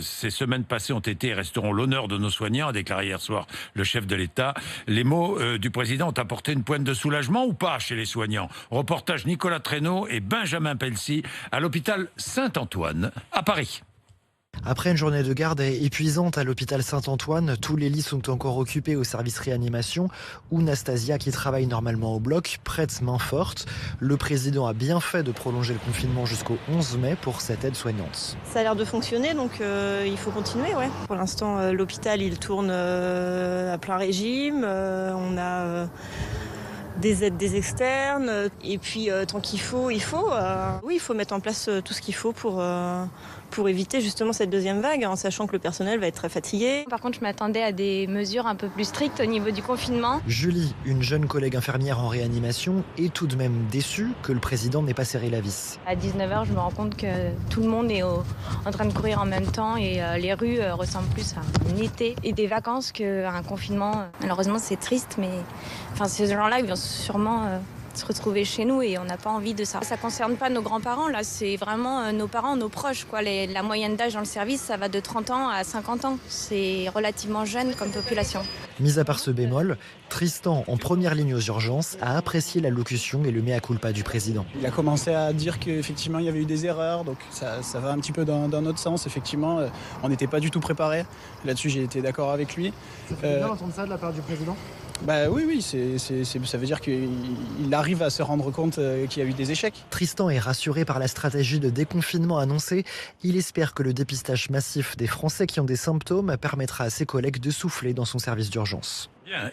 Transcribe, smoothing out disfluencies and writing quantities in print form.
Ces semaines passées ont été et resteront l'honneur de nos soignants, a déclaré hier soir le chef de l'État. Les mots du président ont apporté une pointe de soulagement ou pas chez les soignants? Reportage Nicolas Traîneau et Benjamin Pelsi à l'hôpital Saint-Antoine à Paris. Après une journée de garde épuisante à l'hôpital Saint-Antoine, tous les lits sont encore occupés au service réanimation où Nastasia, qui travaille normalement au bloc, prête main forte. Le président a bien fait de prolonger le confinement jusqu'au 11 mai pour cette aide soignante. Ça a l'air de fonctionner, donc il faut continuer. Ouais. Pour l'instant, l'hôpital il tourne à plein régime. On a des aides des externes. Et puis tant qu'il faut, il faut mettre en place tout ce qu'il faut pour éviter justement cette deuxième vague, en sachant que le personnel va être très fatigué. Par contre, je m'attendais à des mesures un peu plus strictes au niveau du confinement. Julie, une jeune collègue infirmière en réanimation, est tout de même déçue que le président n'ait pas serré la vis. À 19h, je me rends compte que tout le monde est en train de courir en même temps et les rues ressemblent plus à un été et des vacances qu'à un confinement. Malheureusement, c'est triste, mais ces gens-là, ils vont sûrement se retrouver chez nous et on n'a pas envie de ça. Ça ne concerne pas nos grands-parents, là, c'est vraiment nos parents, nos proches, quoi. La moyenne d'âge dans le service, ça va de 30 ans à 50 ans. C'est relativement jeune comme population. Mis à part ce bémol, Tristan, en première ligne aux urgences, a apprécié l'allocution et le mea culpa du président. Il a commencé à dire qu'effectivement il y avait eu des erreurs, donc ça va un petit peu dans notre sens. Effectivement, on n'était pas du tout préparé. Là-dessus, j'ai été d'accord avec lui. Ça fait bien d'entendre ça de la part du président ? Oui, ça veut dire qu'il arrive à se rendre compte qu'il y a eu des échecs. Tristan est rassuré par la stratégie de déconfinement annoncée. Il espère que le dépistage massif des Français qui ont des symptômes permettra à ses collègues de souffler dans son service d'urgence. Bien.